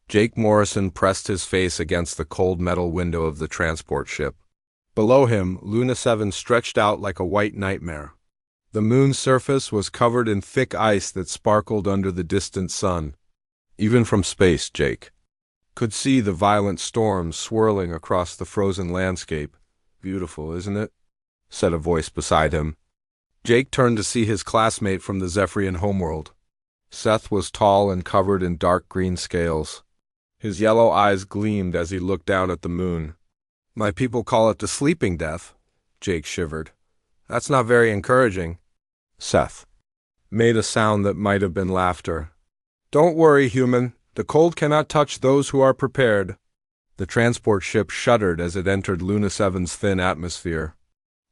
Jake Morrison pressed his face against the cold metal window of the transport ship. Below him, Luna 7 stretched out like a white nightmare. The moon's surface was covered in thick ice that sparkled under the distant sun. Even from space, Jake could see the violent storms swirling across the frozen landscape. "Beautiful, isn't it?" said a voice beside him. Jake turned to see his classmate from the Zephyrian homeworld. Seth was tall and covered in dark green scales. His yellow eyes gleamed as he looked down at the moon. "My people call it the sleeping death," Jake shivered. "That's not very encouraging." Seth made a sound that might have been laughter. "Don't worry, human. The cold cannot touch those who are prepared." The transport ship shuddered as it entered Luna 7's thin atmosphere.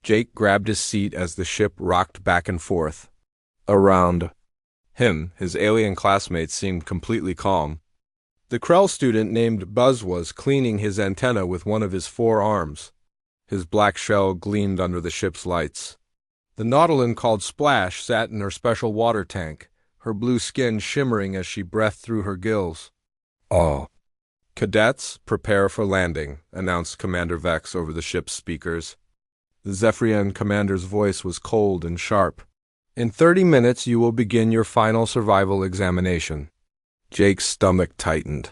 Jake grabbed his seat as the ship rocked back and forth. Around him, his alien classmates seemed completely calm. The Krell student named Buzz was cleaning his antenna with one of his 4 arms. His black shell gleamed under the ship's lights. The Nautilin called Splash sat in her special water tank, her blue skin shimmering as she breathed through her gills. "All cadets, prepare for landing," announced Commander Vex over the ship's speakers. The Zephyrian commander's voice was cold and sharp. "In 30 minutes you will begin your final survival examination." Jake's stomach tightened.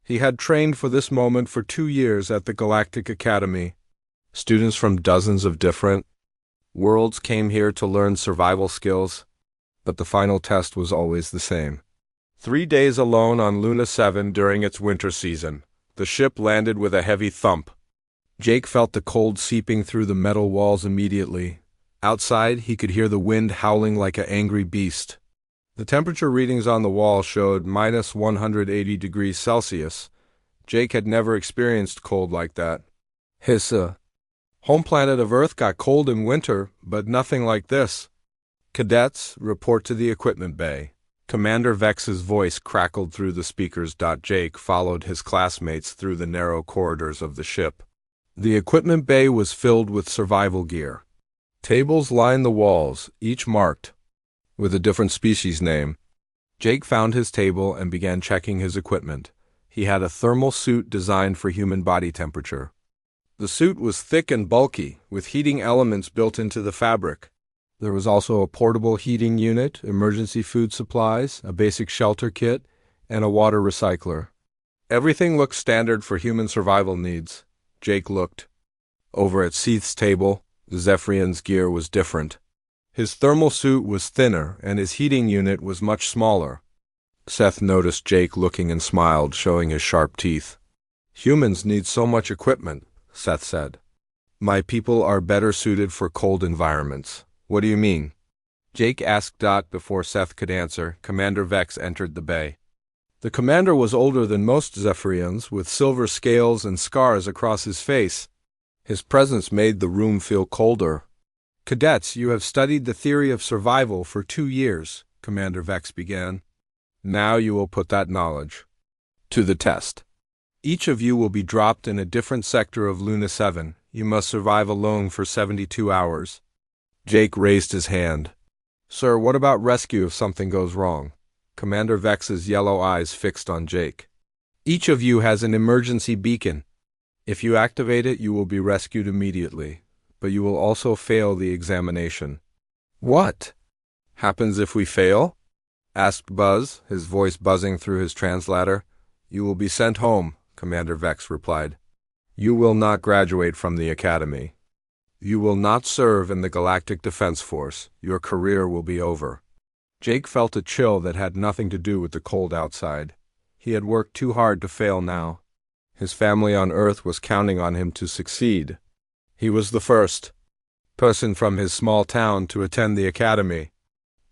He had trained for this moment for 2 years at the Galactic Academy. Students from dozens of different worlds came here to learn survival skills, but the final test was always the same. 3 days alone on Luna 7 during its winter season, the ship landed with a heavy thump. Jake felt the cold seeping through the metal walls immediately. Outside, he could hear the wind howling like an angry beast. The temperature readings on the wall showed minus 180 degrees Celsius. Jake had never experienced cold like that. His home planet of Earth got cold in winter, but nothing like this. "Cadets, report to the equipment bay." Commander Vex's voice crackled through the speakers. Jake followed his classmates through the narrow corridors of the ship. The equipment bay was filled with survival gear. Tables lined the walls, each marked with a different species name. Jake found his table and began checking his equipment. He had a thermal suit designed for human body temperature. The suit was thick and bulky, with heating elements built into the fabric. There was also a portable heating unit, emergency food supplies, a basic shelter kit, and a water recycler. Everything looked standard for human survival needs. Jake looked over at Seth's table. The Zephyrian's gear was different. His thermal suit was thinner, and his heating unit was much smaller. Seth noticed Jake looking and smiled, showing his sharp teeth. "Humans need so much equipment," Seth said. "My people are better suited for cold environments." "What do you mean?" Jake asked. Before Seth could answer, Commander Vex entered the bay. The commander was older than most Zephyrians, with silver scales and scars across his face. His presence made the room feel colder. "Cadets, you have studied the theory of survival for 2 years, Commander Vex began. "Now you will put that knowledge to the test. Each of you will be dropped in a different sector of Luna 7. You must survive alone for 72 hours. Jake raised his hand. "Sir, what about rescue if something goes wrong?" Commander Vex's yellow eyes fixed on Jake. "Each of you has an emergency beacon. If you activate it, you will be rescued immediately, but you will also fail the examination." "What happens if we fail?" asked Buzz, his voice buzzing through his translator. "You will be sent home," Commander Vex replied. "You will not graduate from the academy. You will not serve in the Galactic Defense Force. Your career will be over." Jake felt a chill that had nothing to do with the cold outside. He had worked too hard to fail now. His family on Earth was counting on him to succeed. He was the first person from his small town to attend the academy.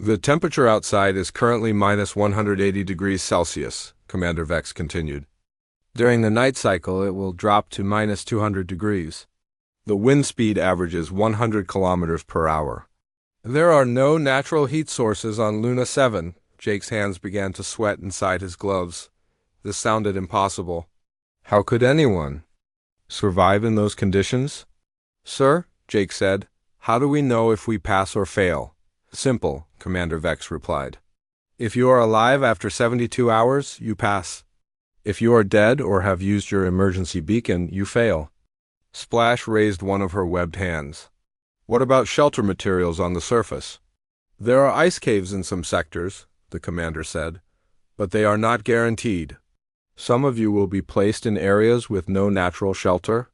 "The temperature outside is currently minus 180 degrees Celsius, Commander Vex continued. "During the night cycle, it will drop to minus 200 degrees. The wind speed averages 100 kilometers per hour. There are no natural heat sources on Luna 7. Jake's hands began to sweat inside his gloves. This sounded impossible. How could anyone survive in those conditions? "Sir," Jake said, "how do we know if we pass or fail?" "Simple," Commander Vex replied. "If you are alive after 72 hours, you pass. If you are dead or have used your emergency beacon, you fail. Splash raised one of her webbed hands. What about shelter materials on the surface? There are ice caves in some sectors, the commander said, but they are not guaranteed. Some of you will be placed in areas with no natural shelter.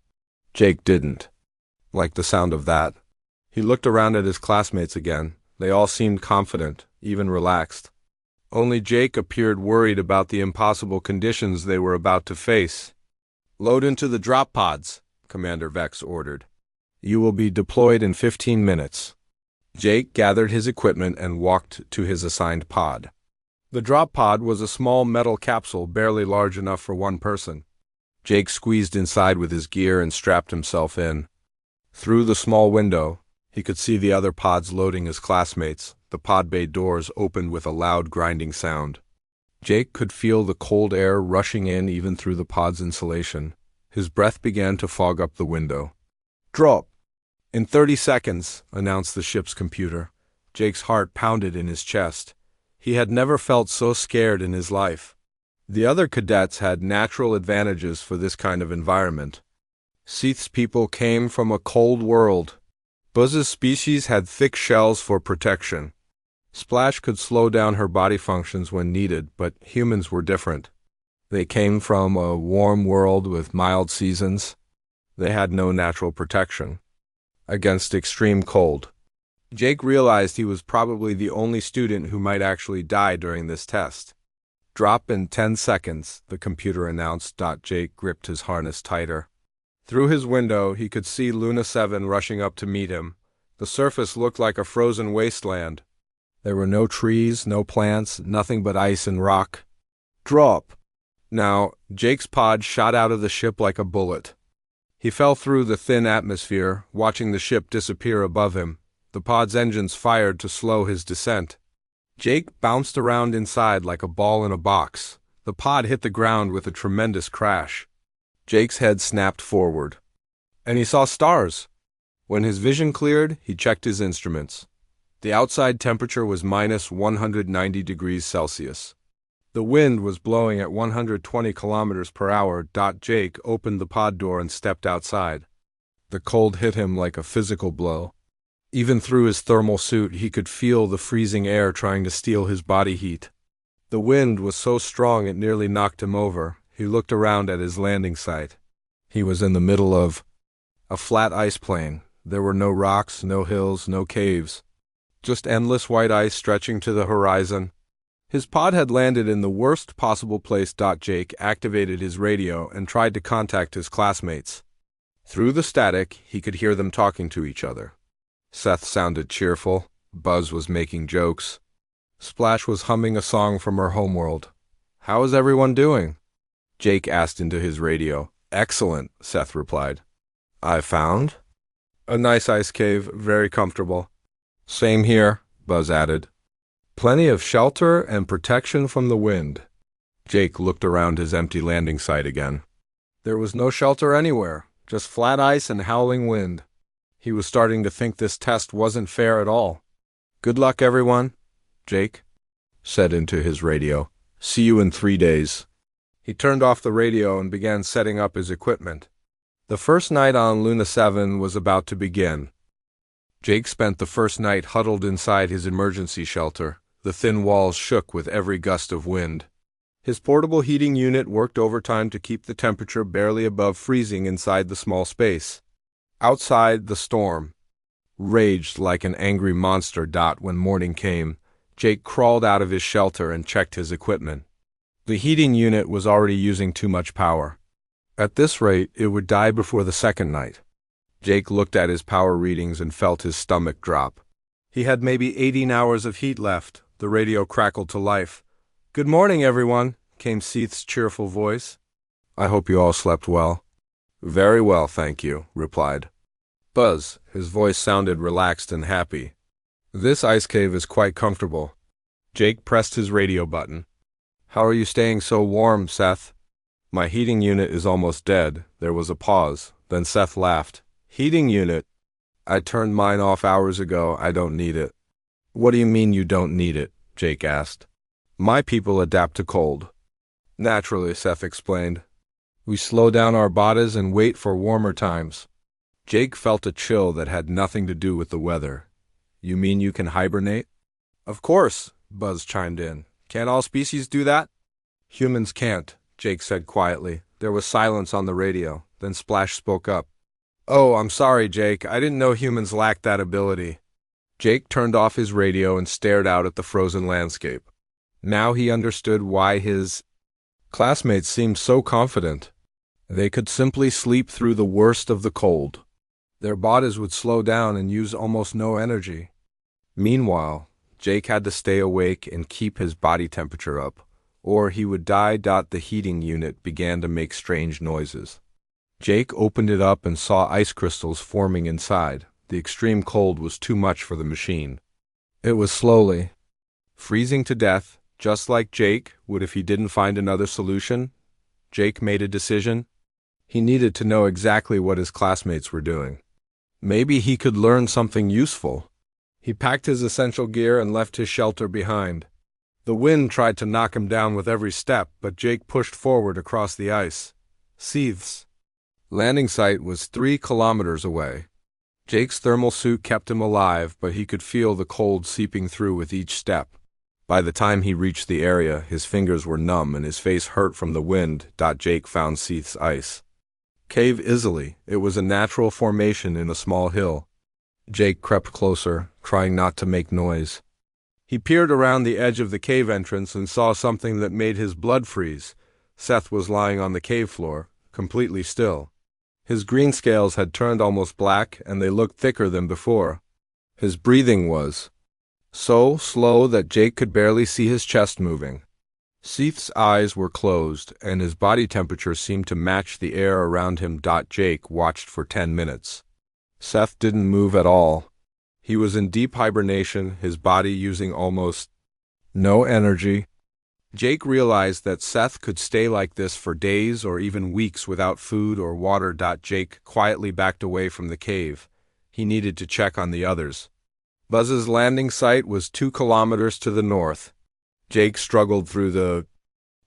Jake didn't like the sound of that. He looked around at his classmates again. They all seemed confident, even relaxed. Only Jake appeared worried about the impossible conditions they were about to face. Load into the drop pods, Commander Vex ordered. You will be deployed in 15 minutes. Jake gathered his equipment and walked to his assigned pod. The drop pod was a small metal capsule barely large enough for one person. Jake squeezed inside with his gear and strapped himself in. Through the small window, he could see the other pods loading his classmates. The pod bay doors opened with a loud grinding sound. Jake could feel the cold air rushing in even through the pod's insulation. His breath began to fog up the window. Drop! In 30 seconds, announced the ship's computer. Jake's heart pounded in his chest. He had never felt so scared in his life. The other cadets had natural advantages for this kind of environment. Seath's people came from a cold world. Buzz's species had thick shells for protection. Splash could slow down her body functions when needed, but humans were different. They came from a warm world with mild seasons. They had no natural protection against extreme cold. Jake realized he was probably the only student who might actually die during this test. Drop in 10 seconds, the computer announced. Jake gripped his harness tighter. Through his window, he could see Luna 7 rushing up to meet him. The surface looked like a frozen wasteland. There were no trees, no plants, nothing but ice and rock. Drop! Now, Jake's pod shot out of the ship like a bullet. He fell through the thin atmosphere, watching the ship disappear above him. The pod's engines fired to slow his descent. Jake bounced around inside like a ball in a box. The pod hit the ground with a tremendous crash. Jake's head snapped forward, and he saw stars. When his vision cleared, he checked his instruments. The outside temperature was minus 190 degrees Celsius. The wind was blowing at 120 kilometers per hour. Jake opened the pod door and stepped outside. The cold hit him like a physical blow. Even through his thermal suit, he could feel the freezing air trying to steal his body heat. The wind was so strong it nearly knocked him over. He looked around at his landing site. He was in the middle of a flat ice plain. There were no rocks, no hills, no caves. Just endless white ice stretching to the horizon. His pod had landed in the worst possible place. Jake activated his radio and tried to contact his classmates. Through the static, he could hear them talking to each other. Seth sounded cheerful. Buzz was making jokes. Splash was humming a song from her homeworld. How is everyone doing? Jake asked into his radio. Excellent, Seth replied. I found a nice ice cave, very comfortable. Same here, Buzz added. Plenty of shelter and protection from the wind. Jake looked around his empty landing site again. There was no shelter anywhere, just flat ice and howling wind. He was starting to think this test wasn't fair at all. Good luck, everyone, Jake said into his radio. See you in 3 days. He turned off the radio and began setting up his equipment. The first night on Luna 7 was about to begin. Jake spent the first night huddled inside his emergency shelter. The thin walls shook with every gust of wind. His portable heating unit worked overtime to keep the temperature barely above freezing inside the small space. Outside, the storm raged like an angry monster. When morning came, Jake crawled out of his shelter and checked his equipment. The heating unit was already using too much power. At this rate, it would die before the second night. Jake looked at his power readings and felt his stomach drop. He had maybe 18 hours of heat left. The radio crackled to life. Good morning, everyone, came Seath's cheerful voice. I hope you all slept well. Very well, thank you, replied Buzz. His voice sounded relaxed and happy. This ice cave is quite comfortable. Jake pressed his radio button. How are you staying so warm, Seth? My heating unit is almost dead. There was a pause. Then Seth laughed. Heating unit? I turned mine off hours ago. I don't need it. What do you mean you don't need it? Jake asked. My people adapt to cold. Naturally, Seth explained. We slow down our bodies and wait for warmer times. Jake felt a chill that had nothing to do with the weather. You mean you can hibernate? Of course, Buzz chimed in. Can't all species do that? Humans can't, Jake said quietly. There was silence on the radio. Then Splash spoke up. Oh, I'm sorry, Jake. I didn't know humans lacked that ability. Jake turned off his radio and stared out at the frozen landscape. Now he understood why his classmates seemed so confident. They could simply sleep through the worst of the cold. Their bodies would slow down and use almost no energy. Meanwhile, Jake had to stay awake and keep his body temperature up, or he would die. The heating unit began to make strange noises. Jake opened it up and saw ice crystals forming inside. The extreme cold was too much for the machine. It was slowly freezing to death, just like Jake would if he didn't find another solution. Jake made a decision. He needed to know exactly what his classmates were doing. Maybe he could learn something useful. He packed his essential gear and left his shelter behind. The wind tried to knock him down with every step, but Jake pushed forward across the ice. Seeth's landing site was 3 kilometers away. Jake's thermal suit kept him alive, but he could feel the cold seeping through with each step. By the time he reached the area, his fingers were numb and his face hurt from the wind. Jake found Seeth's ice cave easily. It was a natural formation in a small hill. Jake crept closer, trying not to make noise. He peered around the edge of the cave entrance and saw something that made his blood freeze. Seth was lying on the cave floor, completely still. His green scales had turned almost black, and they looked thicker than before. His breathing was so slow that Jake could barely see his chest moving. Seeth's eyes were closed, and his body temperature seemed to match the air around him. Jake watched for 10 minutes. Seth didn't move at all. He was in deep hibernation, his body using almost no energy. Jake realized that Seth could stay like this for days or even weeks without food or water. Jake quietly backed away from the cave. He needed to check on the others. Buzz's landing site was 2 kilometers to the north. Jake struggled through the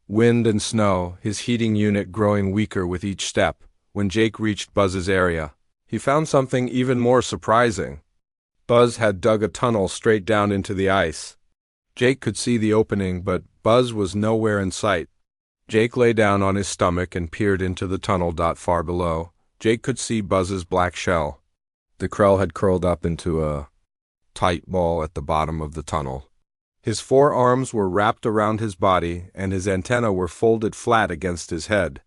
wind and snow, his heating unit growing weaker with each step. When Jake reached Buzz's area, he found something even more surprising. Buzz had dug a tunnel straight down into the ice. Jake could see the opening, but Buzz was nowhere in sight. Jake lay down on his stomach and peered into the tunnel. Far below, Jake could see Buzz's black shell. The Krell had curled up into a tight ball at the bottom of the tunnel. His 4 arms were wrapped around his body, and his antennae were folded flat against his head.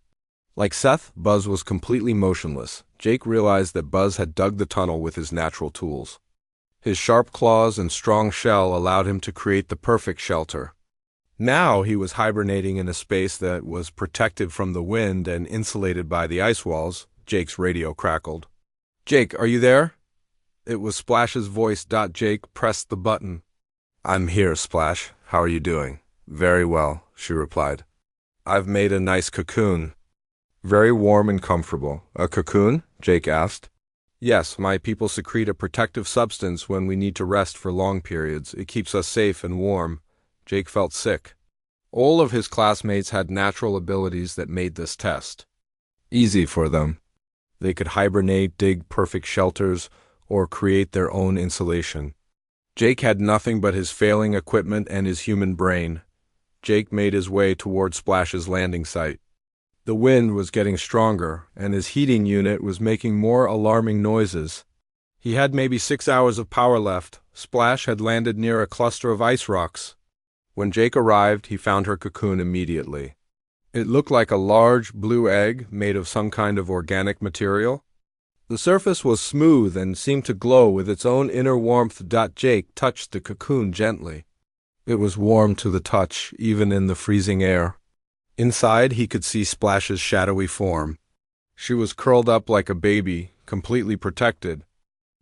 Like Seth, Buzz was completely motionless. Jake realized that Buzz had dug the tunnel with his natural tools. His sharp claws and strong shell allowed him to create the perfect shelter. Now he was hibernating in a space that was protected from the wind and insulated by the ice walls. Jake's radio crackled. Jake, are you there? It was Splash's voice. Jake pressed the button. I'm here, Splash. How are you doing? Very well, she replied. I've made a nice cocoon. Very warm and comfortable. A cocoon? Jake asked. Yes, my people secrete a protective substance when we need to rest for long periods. It keeps us safe and warm. Jake felt sick. All of his classmates had natural abilities that made this test easy for them. They could hibernate, dig perfect shelters, or create their own insulation. Jake had nothing but his failing equipment and his human brain. Jake made his way toward Splash's landing site. The wind was getting stronger, and his heating unit was making more alarming noises. He had maybe 6 hours of power left. Splash had landed near a cluster of ice rocks. When Jake arrived, he found her cocoon immediately. It looked like a large blue egg made of some kind of organic material. The surface was smooth and seemed to glow with its own inner warmth. Jake touched the cocoon gently. It was warm to the touch, even in the freezing air. Inside, he could see Splash's shadowy form. She was curled up like a baby, completely protected.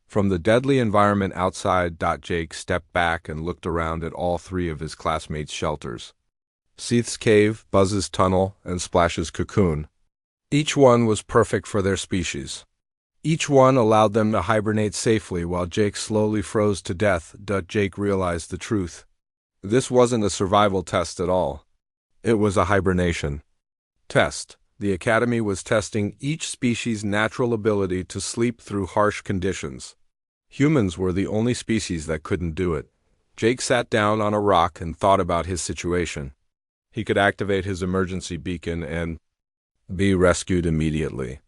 From the deadly environment outside, Jake stepped back and looked around at all 3 of his classmates' shelters. Seeth's cave, Buzz's tunnel, and Splash's cocoon. Each one was perfect for their species. Each one allowed them to hibernate safely while Jake slowly froze to death. Jake realized the truth. This wasn't a survival test at all. It was a hibernation test. The Academy was testing each species' natural ability to sleep through harsh conditions. Humans were the only species that couldn't do it. Jake sat down on a rock and thought about his situation. He could activate his emergency beacon and be rescued immediately.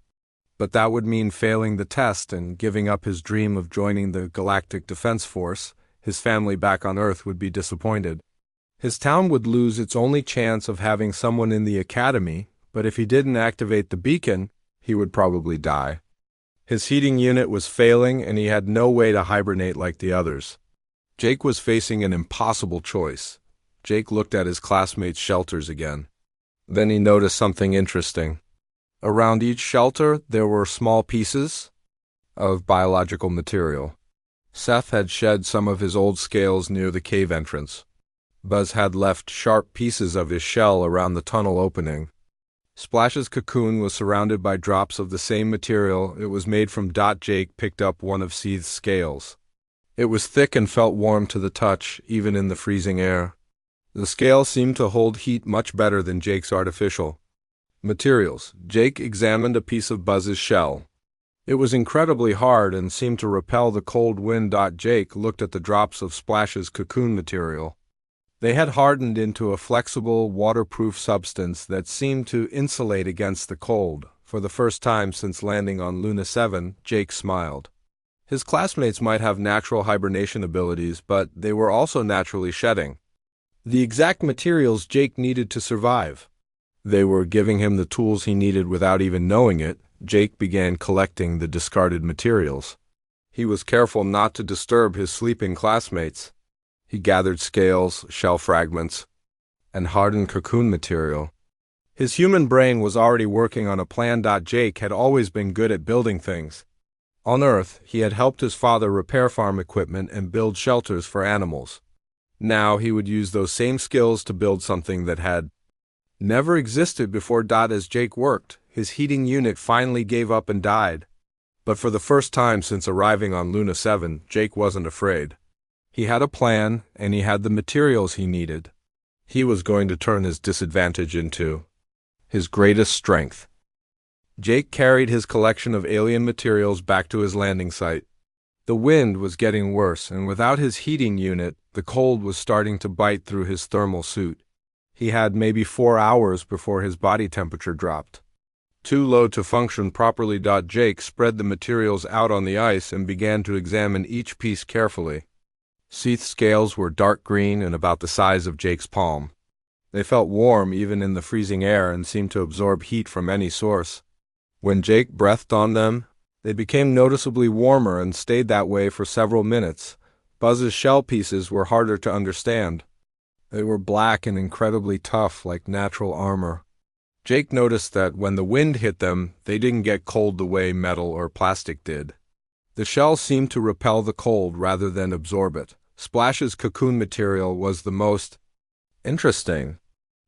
But that would mean failing the test and giving up his dream of joining the Galactic Defense Force. His family back on Earth would be disappointed. His town would lose its only chance of having someone in the Academy, but if he didn't activate the beacon, he would probably die. His heating unit was failing and he had no way to hibernate like the others. Jake was facing an impossible choice. Jake looked at his classmates' shelters again. Then he noticed something interesting. Around each shelter, there were small pieces of biological material. Seth had shed some of his old scales near the cave entrance. Buzz had left sharp pieces of his shell around the tunnel opening. Splash's cocoon was surrounded by drops of the same material it was made from. Jake picked up one of Seeth's scales. It was thick and felt warm to the touch, even in the freezing air. The scale seemed to hold heat much better than Jake's artificial materials. Jake examined a piece of Buzz's shell. It was incredibly hard and seemed to repel the cold wind. Jake looked at the drops of Splash's cocoon material. They had hardened into a flexible, waterproof substance that seemed to insulate against the cold. For the first time since landing on Luna 7, Jake smiled. His classmates might have natural hibernation abilities, but they were also naturally shedding the exact materials Jake needed to survive. They were giving him the tools he needed without even knowing it. Jake began collecting the discarded materials. He was careful not to disturb his sleeping classmates. He gathered scales, shell fragments, and hardened cocoon material. His human brain was already working on a plan. Jake had always been good at building things. On Earth, he had helped his father repair farm equipment and build shelters for animals. Now he would use those same skills to build something that had never existed before. As Jake worked, his heating unit finally gave up and died. But for the first time since arriving on Luna 7, Jake wasn't afraid. He had a plan, and he had the materials he needed. He was going to turn his disadvantage into his greatest strength. Jake carried his collection of alien materials back to his landing site. The wind was getting worse, and without his heating unit, the cold was starting to bite through his thermal suit. He had maybe 4 hours before his body temperature dropped. Too low to function properly. Jake spread the materials out on the ice and began to examine each piece carefully. Seeth's scales were dark green and about the size of Jake's palm. They felt warm even in the freezing air and seemed to absorb heat from any source. When Jake breathed on them, they became noticeably warmer and stayed that way for several minutes. Buzz's shell pieces were harder to understand. They were black and incredibly tough, like natural armor. Jake noticed that when the wind hit them, they didn't get cold the way metal or plastic did. The shell seemed to repel the cold rather than absorb it. Splash's cocoon material was the most interesting.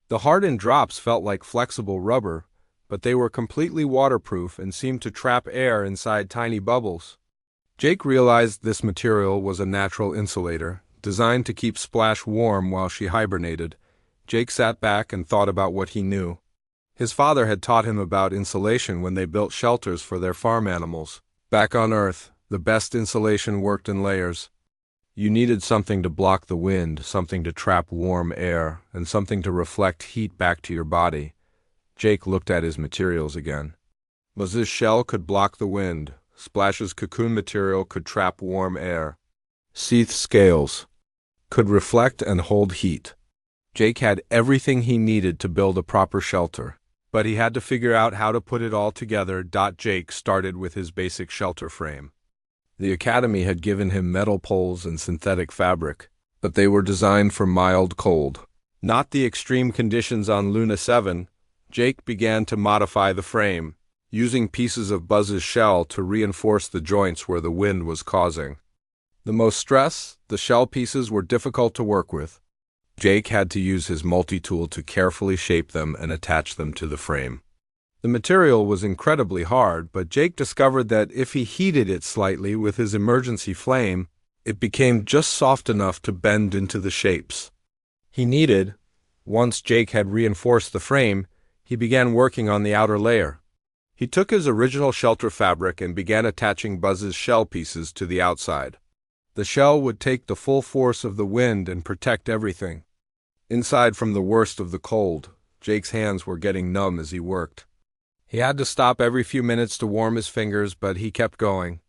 The hardened drops felt like flexible rubber, but they were completely waterproof and seemed to trap air inside tiny bubbles. Jake realized this material was a natural insulator, designed to keep Splash warm while she hibernated. Jake sat back and thought about what he knew. His father had taught him about insulation when they built shelters for their farm animals. Back on Earth, the best insulation worked in layers. You needed something to block the wind, something to trap warm air, and something to reflect heat back to your body. Jake looked at his materials again. Buzz's shell could block the wind. Splash's cocoon material could trap warm air. Seeth's scales could reflect and hold heat. Jake had everything he needed to build a proper shelter, but he had to figure out how to put it all together. Jake started with his basic shelter frame. The Academy had given him metal poles and synthetic fabric, but they were designed for mild cold, not the extreme conditions on Luna 7. Jake began to modify the frame, using pieces of Buzz's shell to reinforce the joints where the wind was causing the most stress. The shell pieces were difficult to work with. Jake had to use his multi-tool to carefully shape them and attach them to the frame. The material was incredibly hard, but Jake discovered that if he heated it slightly with his emergency flame, it became just soft enough to bend into the shapes he needed. Once Jake had reinforced the frame, he began working on the outer layer. He took his original shelter fabric and began attaching Buzz's shell pieces to the outside. The shell would take the full force of the wind and protect everything inside from the worst of the cold. Jake's hands were getting numb as he worked. He had to stop every few minutes to warm his fingers, but he kept going.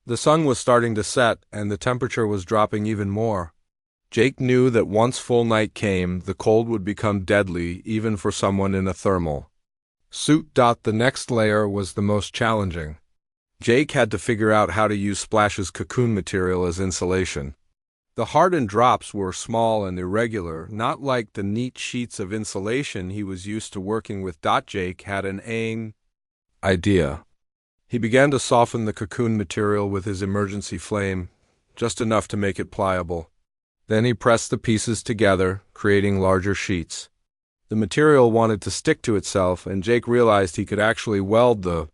The sun was starting to set, and the temperature was dropping even more. Jake knew that once full night came, the cold would become deadly, even for someone in a thermal suit. The next layer was the most challenging. Jake had to figure out how to use Splash's cocoon material as insulation. The hardened drops were small and irregular, not like the neat sheets of insulation he was used to working with. Jake had an idea. He began to soften the cocoon material with his emergency flame, just enough to make it pliable. Then he pressed the pieces together, creating larger sheets. The material wanted to stick to itself, and Jake realized he could actually weld the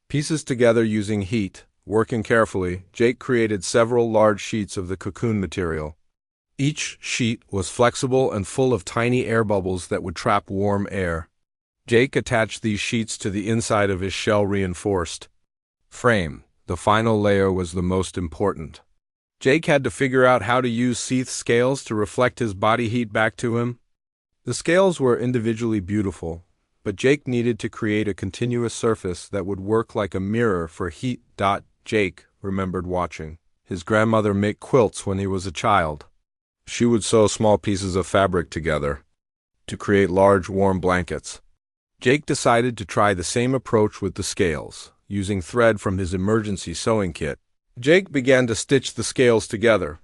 pieces together using heat. Working carefully, Jake created several large sheets of the cocoon material. Each sheet was flexible and full of tiny air bubbles that would trap warm air. Jake attached these sheets to the inside of his shell-reinforced frame. The final layer was the most important. Jake had to figure out how to use Seath's scales to reflect his body heat back to him. The scales were individually beautiful, but Jake needed to create a continuous surface that would work like a mirror for heat. Jake remembered watching his grandmother make quilts when he was a child. She would sew small pieces of fabric together to create large, warm blankets. Jake decided to try the same approach with the scales, using thread from his emergency sewing kit. Jake began to stitch the scales together.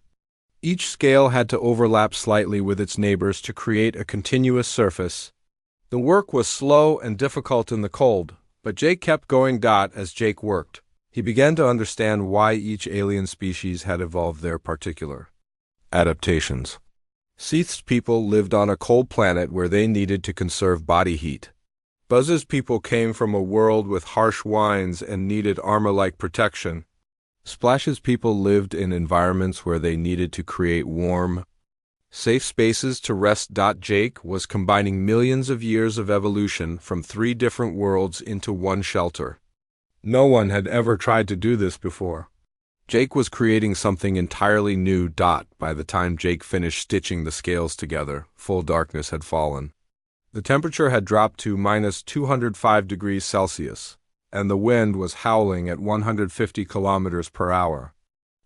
Each scale had to overlap slightly with its neighbors to create a continuous surface. The work was slow and difficult in the cold, but Jake kept going. As Jake worked, he began to understand why each alien species had evolved their particular adaptations. Seath's people lived on a cold planet where they needed to conserve body heat. Buzz's people came from a world with harsh winds and needed armor-like protection. Splash's people lived in environments where they needed to create warm, safe spaces to rest. Jake was combining millions of years of evolution from 3 different worlds into one shelter. No one had ever tried to do this before. Jake was creating something entirely new. By the time Jake finished stitching the scales together, full darkness had fallen. The temperature had dropped to -205°C, and the wind was howling at 150 kilometers per hour.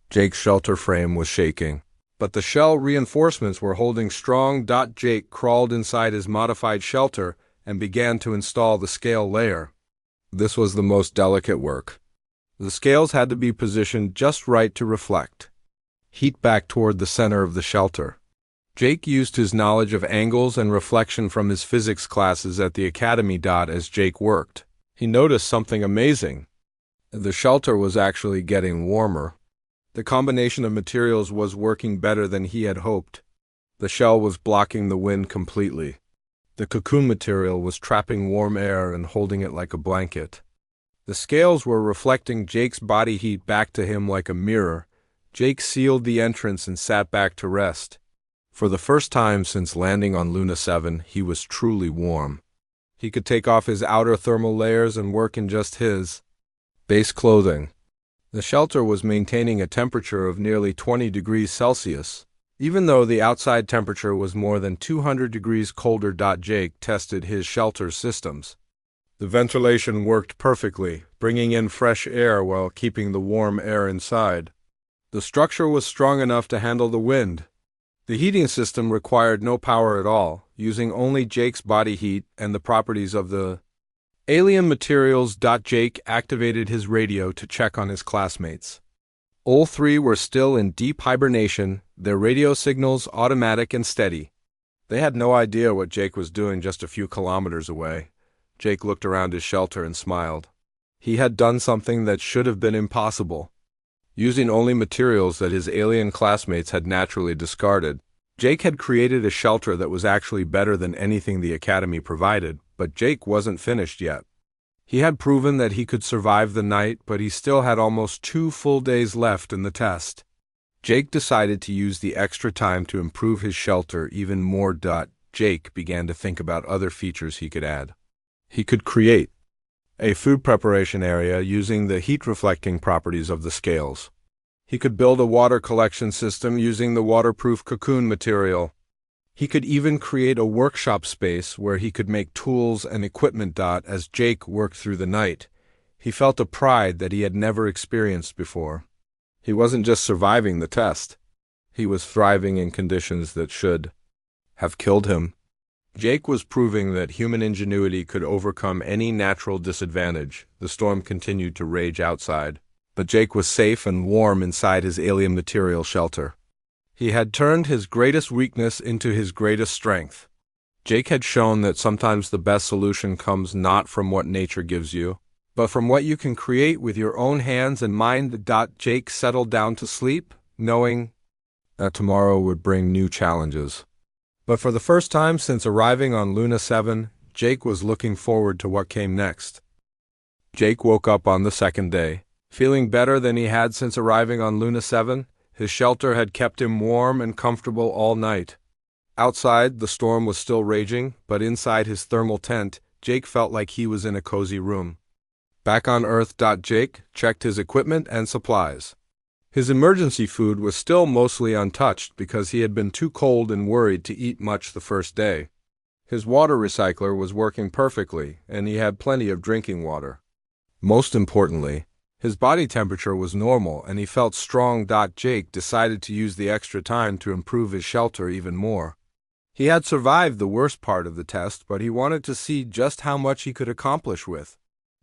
Jake's shelter frame was shaking, but the shell reinforcements were holding strong. Jake crawled inside his modified shelter and began to install the scale layer. This was the most delicate work. The scales had to be positioned just right to reflect heat back toward the center of the shelter. Jake used his knowledge of angles and reflection from his physics classes at the academy. As Jake worked, he noticed something amazing. The shelter was actually getting warmer. The combination of materials was working better than he had hoped. The shell was blocking the wind completely. The cocoon material was trapping warm air and holding it like a blanket. The scales were reflecting Jake's body heat back to him like a mirror. Jake sealed the entrance and sat back to rest. For the first time since landing on Luna 7, he was truly warm. He could take off his outer thermal layers and work in just his base clothing. The shelter was maintaining a temperature of nearly 20 degrees Celsius. Even though the outside temperature was more than 200 degrees colder. Jake tested his shelter systems. The ventilation worked perfectly, bringing in fresh air while keeping the warm air inside. The structure was strong enough to handle the wind. The heating system required no power at all, using only Jake's body heat and the properties of the alien materials. Jake activated his radio to check on his classmates. All 3 were still in deep hibernation, their radio signals automatic and steady. They had no idea what Jake was doing just a few kilometers away. Jake looked around his shelter and smiled. He had done something that should have been impossible. Using only materials that his alien classmates had naturally discarded, Jake had created a shelter that was actually better than anything the Academy provided, but Jake wasn't finished yet. He had proven that he could survive the night, but he still had almost 2 full days left in the test. Jake decided to use the extra time to improve his shelter even more. Jake began to think about other features he could add. He could create a food preparation area using the heat-reflecting properties of the scales. He could build a water collection system using the waterproof cocoon material. He could even create a workshop space where he could make tools and equipment. As Jake worked through the night, he felt a pride that he had never experienced before. He wasn't just surviving the test. He was thriving in conditions that should have killed him. Jake was proving that human ingenuity could overcome any natural disadvantage. The storm continued to rage outside, but Jake was safe and warm inside his alien material shelter. He had turned his greatest weakness into his greatest strength. Jake had shown that sometimes the best solution comes not from what nature gives you, but from what you can create with your own hands and mind. Jake settled down to sleep, knowing that tomorrow would bring new challenges. But for the first time since arriving on Luna 7, Jake was looking forward to what came next. Jake woke up on the second day, feeling better than he had since arriving on Luna 7. His shelter had kept him warm and comfortable all night. Outside, the storm was still raging, but inside his thermal tent, Jake felt like he was in a cozy room. Back on Earth, Jake checked his equipment and supplies. His emergency food was still mostly untouched because he had been too cold and worried to eat much the first day. His water recycler was working perfectly, and he had plenty of drinking water. Most importantly, his body temperature was normal, and he felt strong. Jake decided to use the extra time to improve his shelter even more. He had survived the worst part of the test, but he wanted to see just how much he could accomplish with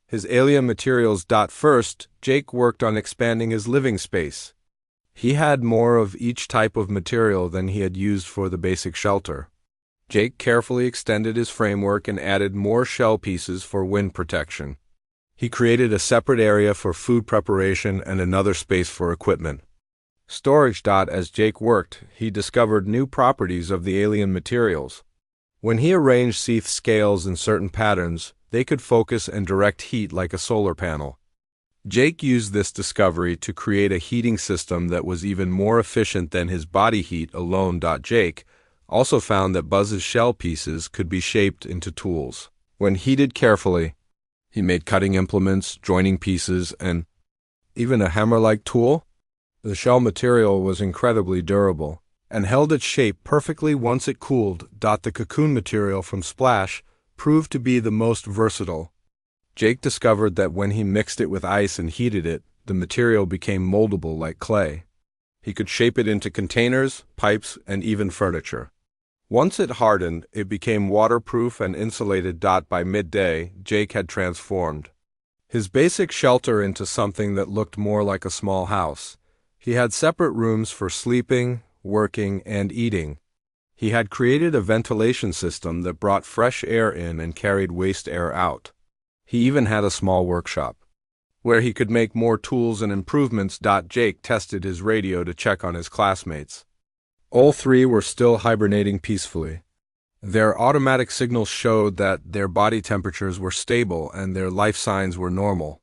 his alien materials. First, Jake worked on expanding his living space. He had more of each type of material than he had used for the basic shelter. Jake carefully extended his framework and added more shell pieces for wind protection. He created a separate area for food preparation and another space for equipment storage. As Jake worked, he discovered new properties of the alien materials. When he arranged sheath scales in certain patterns, they could focus and direct heat like a solar panel. Jake used this discovery to create a heating system that was even more efficient than his body heat alone. Jake also found that Buzz's shell pieces could be shaped into tools. When heated carefully, he made cutting implements, joining pieces, and even a hammer-like tool. The shell material was incredibly durable and held its shape perfectly once it cooled. The cocoon material from Splash proved to be the most versatile. Jake discovered that when he mixed it with ice and heated it, the material became moldable like clay. He could shape it into containers, pipes, and even furniture. Once it hardened, it became waterproof and insulated. By midday, Jake had transformed his basic shelter into something that looked more like a small house. He had separate rooms for sleeping, working, and eating. He had created a ventilation system that brought fresh air in and carried waste air out. He even had a small workshop where he could make more tools and improvements. Jake tested his radio to check on his classmates. All three were still hibernating peacefully. Their automatic signals showed that their body temperatures were stable and their life signs were normal.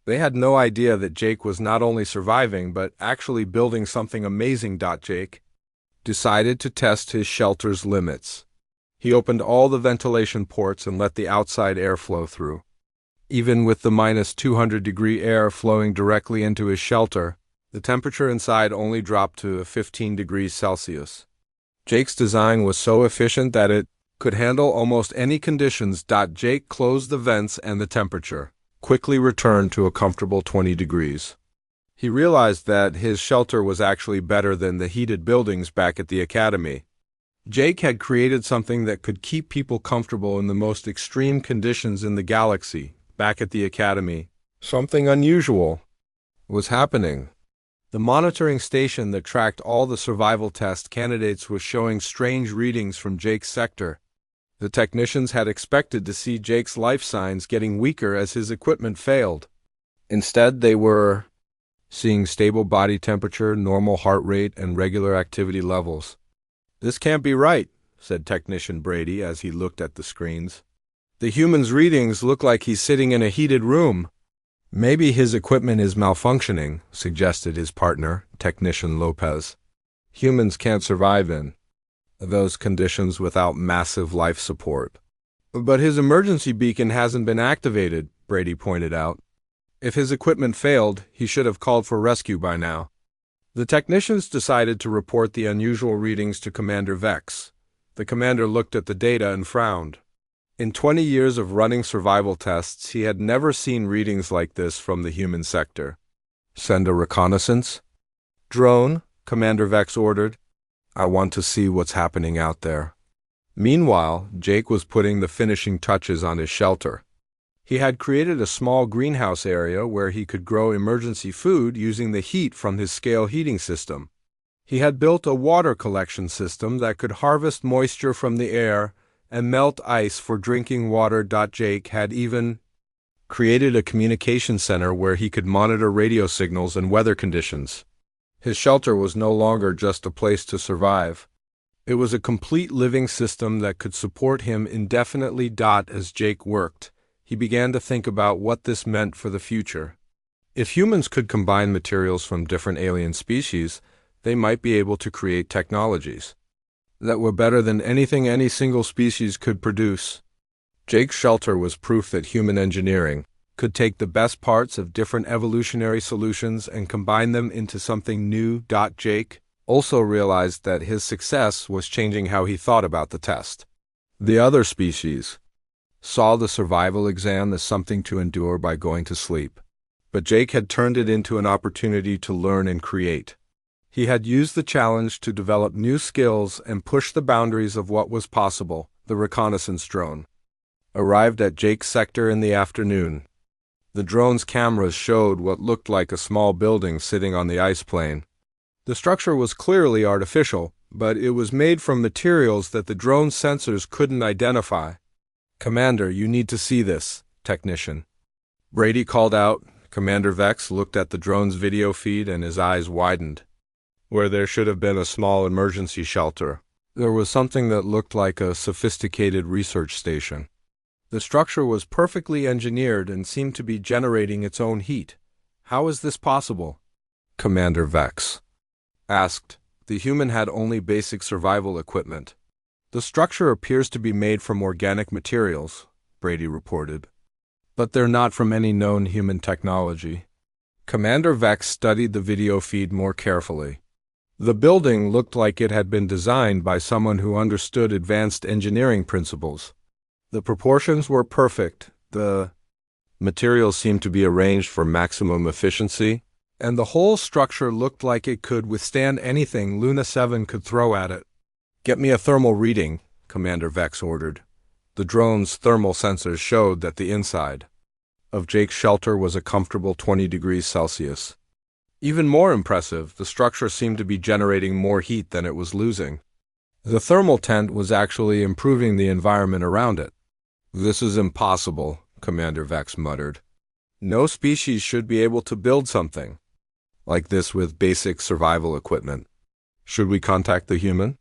They had no idea that Jake was not only surviving but actually building something amazing. Jake decided to test his shelter's limits. He opened all the ventilation ports and let the outside air flow through. Even with the -200-degree air flowing directly into his shelter, the temperature inside only dropped to 15 degrees Celsius. Jake's design was so efficient that it could handle almost any conditions. Jake closed the vents and the temperature quickly returned to a comfortable 20 degrees. He realized that his shelter was actually better than the heated buildings back at the academy. Jake had created something that could keep people comfortable in the most extreme conditions in the galaxy. Back at the academy, something unusual was happening. The monitoring station that tracked all the survival test candidates was showing strange readings from Jake's sector. The technicians had expected to see Jake's life signs getting weaker as his equipment failed. Instead, they were seeing stable body temperature, normal heart rate, and regular activity levels. "This can't be right," said Technician Brady as he looked at the screens. "The human's readings look like he's sitting in a heated room." "Maybe his equipment is malfunctioning," suggested his partner, Technician Lopez. "Humans can't survive in those conditions without massive life support. But his emergency beacon hasn't been activated, Brady pointed out. If his equipment failed, he should have called for rescue by now. The technicians decided to report the unusual readings to Commander Vex. The commander looked at the data and frowned. In 20 years of running survival tests, he had never seen readings like this from the human sector. "Send a reconnaissance?" "Drone," Commander Vex ordered. "I want to see what's happening out there." Meanwhile, Jake was putting the finishing touches on his shelter. He had created a small greenhouse area where he could grow emergency food using the heat from his scale heating system. He had built a water collection system that could harvest moisture from the air and melt ice for drinking water. Jake had even created a communication center where he could monitor radio signals and weather conditions. His shelter was no longer just a place to survive. It was a complete living system that could support him indefinitely. As Jake worked, he began to think about what this meant for the future. If humans could combine materials from different alien species, they might be able to create technologies that were better than anything any single species could produce. Jake's shelter was proof that human engineering could take the best parts of different evolutionary solutions and combine them into something new. Jake also realized that his success was changing how he thought about the test. The other species saw the survival exam as something to endure by going to sleep, but Jake had turned it into an opportunity to learn and create. He had used the challenge to develop new skills and push the boundaries of what was possible. The reconnaissance drone arrived at Jake's sector in the afternoon. The drone's cameras showed what looked like a small building sitting on the ice plain. The structure was clearly artificial, but it was made from materials that the drone's sensors couldn't identify. "Commander, you need to see this," technician Brady called out. Commander Vex looked at the drone's video feed and his eyes widened. Where there should have been a small emergency shelter, there was something that looked like a sophisticated research station. The structure was perfectly engineered and seemed to be generating its own heat. "How is this possible?" Commander Vex asked. The human had only basic survival equipment. "The structure appears to be made from organic materials," Brady reported. "But they're not from any known human technology." Commander Vex studied the video feed more carefully. The building looked like it had been designed by someone who understood advanced engineering principles. The proportions were perfect, the materials seemed to be arranged for maximum efficiency, and the whole structure looked like it could withstand anything Luna 7 could throw at it. "Get me a thermal reading," Commander Vex ordered. The drone's thermal sensors showed that the inside of Jake's shelter was a comfortable 20 degrees Celsius. Even more impressive, the structure seemed to be generating more heat than it was losing. The thermal tent was actually improving the environment around it. "This is impossible," Commander Vex muttered. "No species should be able to build something like this with basic survival equipment. Should we contact the human?"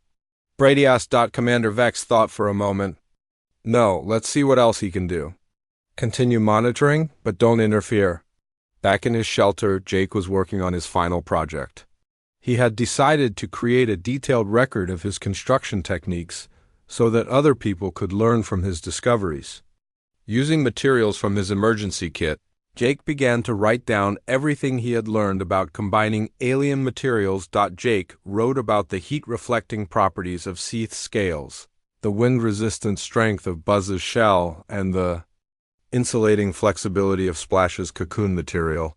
Brady asked. Commander Vex thought for a moment. "No, let's see what else he can do. Continue monitoring, but don't interfere." Back in his shelter, Jake was working on his final project. He had decided to create a detailed record of his construction techniques so that other people could learn from his discoveries. Using materials from his emergency kit, Jake began to write down everything he had learned about combining alien materials. Jake wrote about the heat-reflecting properties of Seath's scales, the wind-resistant strength of Buzz's shell, and the insulating flexibility of Splash's cocoon material.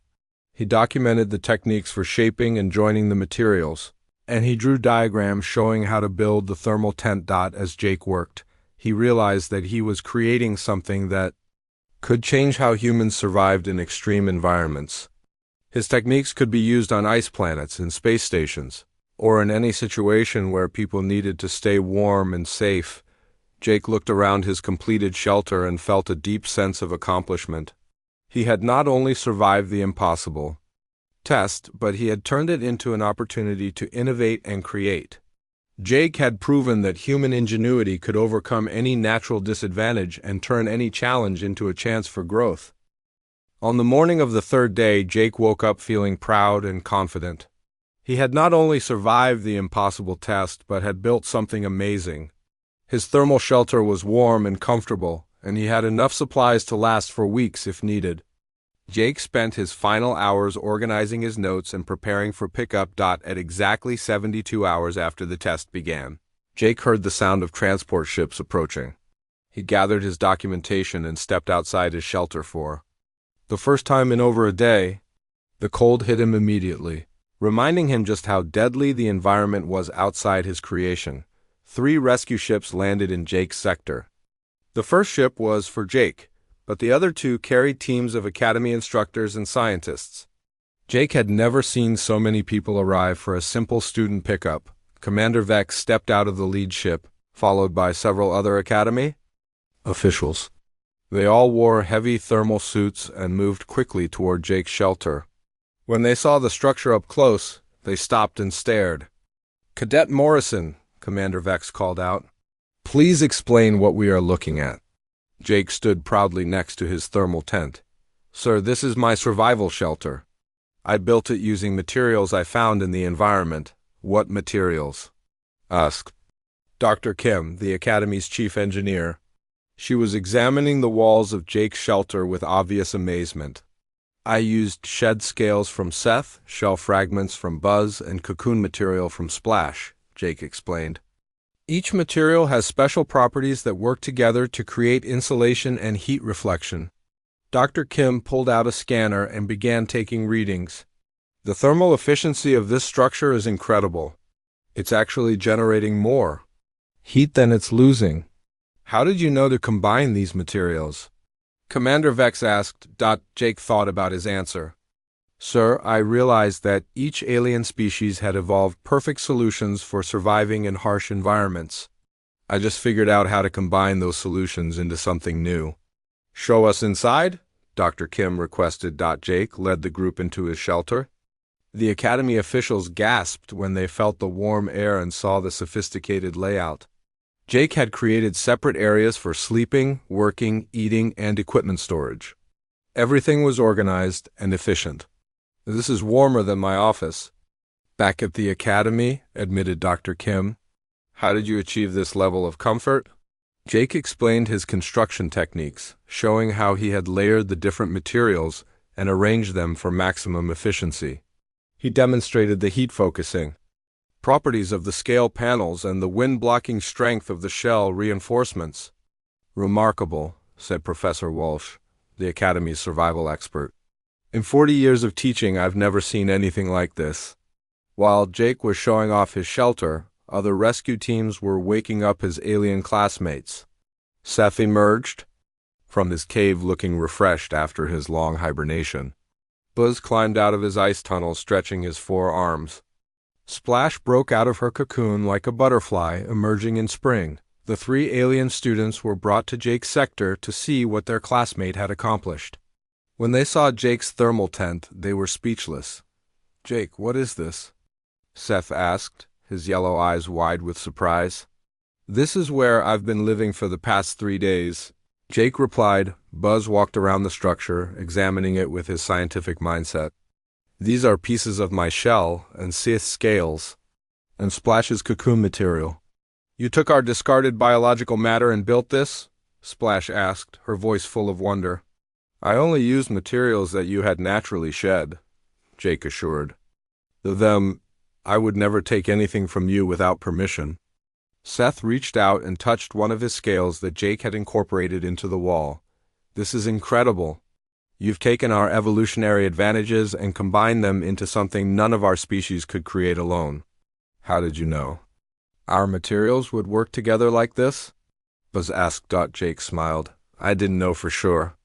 He documented the techniques for shaping and joining the materials, and he drew diagrams showing how to build the thermal tent. As Jake worked, he realized that he was creating something that could change how humans survived in extreme environments. His techniques could be used on ice planets and space stations, or in any situation where people needed to stay warm and safe. Jake looked around his completed shelter and felt a deep sense of accomplishment. He had not only survived the impossible test, but he had turned it into an opportunity to innovate and create. Jake had proven that human ingenuity could overcome any natural disadvantage and turn any challenge into a chance for growth. On the morning of the third day, Jake woke up feeling proud and confident. He had not only survived the impossible test, but had built something amazing. His thermal shelter was warm and comfortable, and he had enough supplies to last for weeks if needed. Jake spent his final hours organizing his notes and preparing for pickup. At exactly 72 hours after the test began, Jake heard the sound of transport ships approaching. He gathered his documentation and stepped outside his shelter for the first time in over a day. The cold hit him immediately, reminding him just how deadly the environment was outside his creation. 3 rescue ships landed in Jake's sector. The first ship was for Jake, but the other 2 carried teams of academy instructors and scientists. Jake had never seen so many people arrive for a simple student pickup. Commander Vex stepped out of the lead ship, followed by several other academy officials. They all wore heavy thermal suits and moved quickly toward Jake's shelter. When they saw the structure up close, they stopped and stared. "Cadet Morrison," Commander Vex called out, "please explain what we are looking at." Jake stood proudly next to his thermal tent. "Sir, this is my survival shelter. I built it using materials I found in the environment." "What materials?" asked Dr. Kim, the Academy's chief engineer. She was examining the walls of Jake's shelter with obvious amazement. "I used shed scales from Seth, shell fragments from Buzz, and cocoon material from Splash," Jake explained. "Each material has special properties that work together to create insulation and heat reflection." Dr. Kim pulled out a scanner and began taking readings. "The thermal efficiency of this structure is incredible. It's actually generating more heat than it's losing. How did you know to combine these materials?" Commander Vex asked. Jake thought about his answer. "Sir, I realized that each alien species had evolved perfect solutions for surviving in harsh environments. I just figured out how to combine those solutions into something new." "Show us inside," Dr. Kim requested. Jake led the group into his shelter. The Academy officials gasped when they felt the warm air and saw the sophisticated layout. Jake had created separate areas for sleeping, working, eating, and equipment storage. Everything was organized and efficient. "This is warmer than my office." "Back at the Academy," admitted Dr. Kim. "How did you achieve this level of comfort?" Jake explained his construction techniques, showing how he had layered the different materials and arranged them for maximum efficiency. He demonstrated the heat focusing properties of the scale panels and the wind-blocking strength of the shell reinforcements. "Remarkable," said Professor Walsh, the Academy's survival expert. "In 40 years of teaching, I've never seen anything like this." While Jake was showing off his shelter, other rescue teams were waking up his alien classmates. Seth emerged from his cave looking refreshed after his long hibernation. Buzz climbed out of his ice tunnel, stretching his 4 arms. Splash broke out of her cocoon like a butterfly emerging in spring. The 3 alien students were brought to Jake's sector to see what their classmate had accomplished. When they saw Jake's thermal tent, they were speechless. "Jake, what is this?" Seth asked, his yellow eyes wide with surprise. "This is where I've been living for the past 3 days," Jake replied. Buzz walked around the structure, examining it with his scientific mindset. "These are pieces of my shell and Sith scales, and Splash's cocoon material." "You took our discarded biological matter and built this?" Splash asked, her voice full of wonder. "I only used materials that you had naturally shed," Jake assured. I would never take anything from you without permission." Seth reached out and touched one of his scales that Jake had incorporated into the wall. "This is incredible. You've taken our evolutionary advantages and combined them into something none of our species could create alone." "How did you know our materials would work together like this?" Buzz asked. Jake smiled. "I didn't know for sure.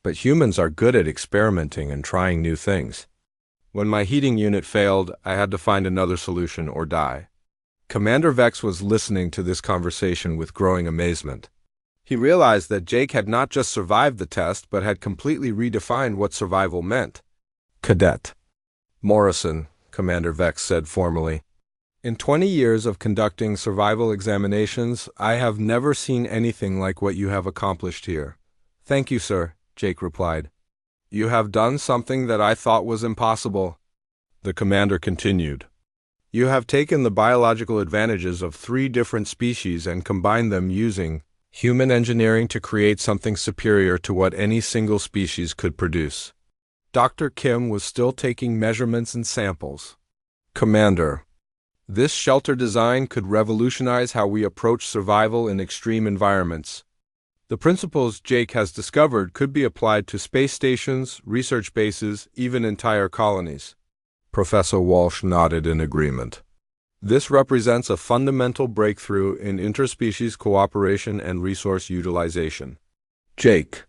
But humans are good at experimenting and trying new things. When my heating unit failed, I had to find another solution or die." Commander Vex was listening to this conversation with growing amazement. He realized that Jake had not just survived the test, but had completely redefined what survival meant. "Cadet Morrison," Commander Vex said formally, "in 20 years of conducting survival examinations, I have never seen anything like what you have accomplished here." "Thank you, sir," Jake replied. "You have done something that I thought was impossible," the commander continued. You have taken the biological advantages of 3 different species and combined them using human engineering to create something superior to what any single species could produce. Dr. Kim was still taking measurements and samples. Commander, this shelter design could revolutionize how we approach survival in extreme environments. The principles Jake has discovered could be applied to space stations, research bases, even entire colonies. Professor Walsh nodded in agreement. This represents a fundamental breakthrough in interspecies cooperation and resource utilization. Jake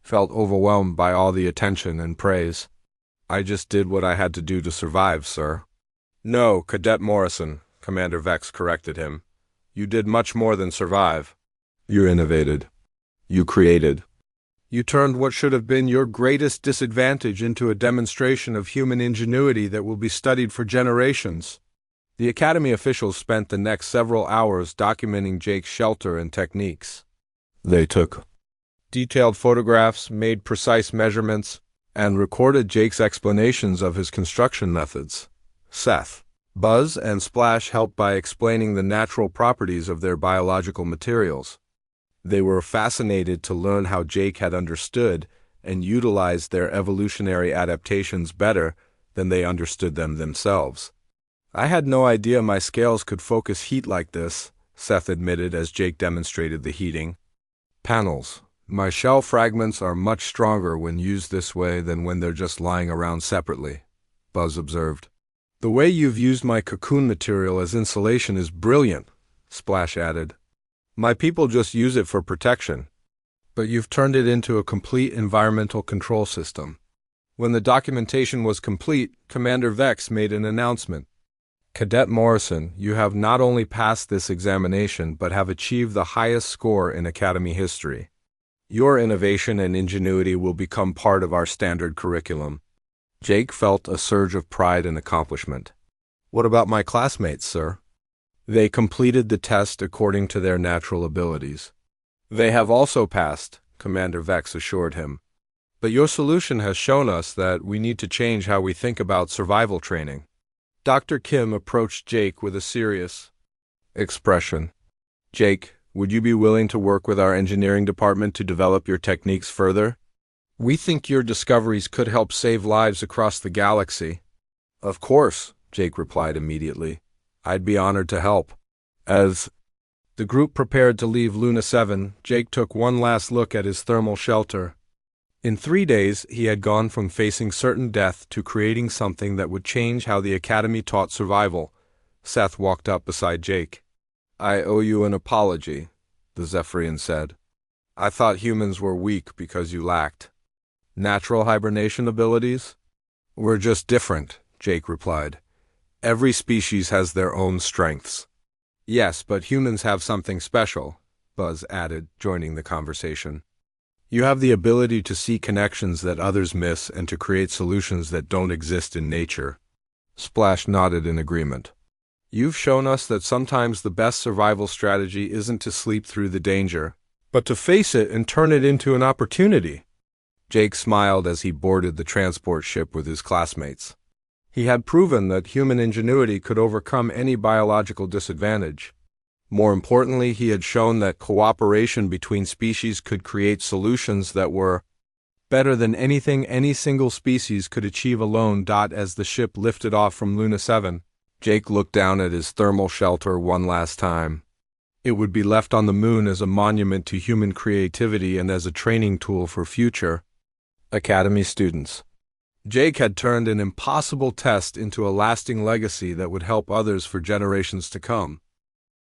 felt overwhelmed by all the attention and praise. I just did what I had to do to survive, sir. No, Cadet Morrison, Commander Vex corrected him. You did much more than survive. You innovated. You created. You turned what should have been your greatest disadvantage into a demonstration of human ingenuity that will be studied for generations. The Academy officials spent the next several hours documenting Jake's shelter and techniques. They took detailed photographs, made precise measurements, and recorded Jake's explanations of his construction methods. Seth, Buzz, and Splash helped by explaining the natural properties of their biological materials. They were fascinated to learn how Jake had understood and utilized their evolutionary adaptations better than they understood them themselves. I had no idea my scales could focus heat like this, Seth admitted as Jake demonstrated the heating. Panels. My shell fragments are much stronger when used this way than when they're just lying around separately, Buzz observed. The way you've used my cocoon material as insulation is brilliant, Splash added. My people just use it for protection, but you've turned it into a complete environmental control system. When the documentation was complete, Commander Vex made an announcement. Cadet Morrison, you have not only passed this examination but have achieved the highest score in Academy history. Your innovation and ingenuity will become part of our standard curriculum. Jake felt a surge of pride and accomplishment. What about my classmates, sir? They completed the test according to their natural abilities. They have also passed, Commander Vex assured him. But your solution has shown us that we need to change how we think about survival training. Dr. Kim approached Jake with a serious expression. Jake, would you be willing to work with our engineering department to develop your techniques further? We think your discoveries could help save lives across the galaxy. Of course, Jake replied immediately. I'd be honored to help. As the group prepared to leave Luna 7, Jake took one last look at his thermal shelter. In 3 days, he had gone from facing certain death to creating something that would change how the Academy taught survival. Seth walked up beside Jake. I owe you an apology, the Zephyrian said. I thought humans were weak because you lacked natural hibernation abilities. We're just different, Jake replied. Every species has their own strengths. Yes, but humans have something special, Buzz added, joining the conversation. You have the ability to see connections that others miss and to create solutions that don't exist in nature. Splash nodded in agreement. You've shown us that sometimes the best survival strategy isn't to sleep through the danger, but to face it and turn it into an opportunity. Jake smiled as he boarded the transport ship with his classmates. He had proven that human ingenuity could overcome any biological disadvantage. More importantly, he had shown that cooperation between species could create solutions that were better than anything any single species could achieve alone. As the ship lifted off from Luna 7, Jake looked down at his thermal shelter one last time. It would be left on the moon as a monument to human creativity and as a training tool for future Academy students. Jake had turned an impossible test into a lasting legacy that would help others for generations to come.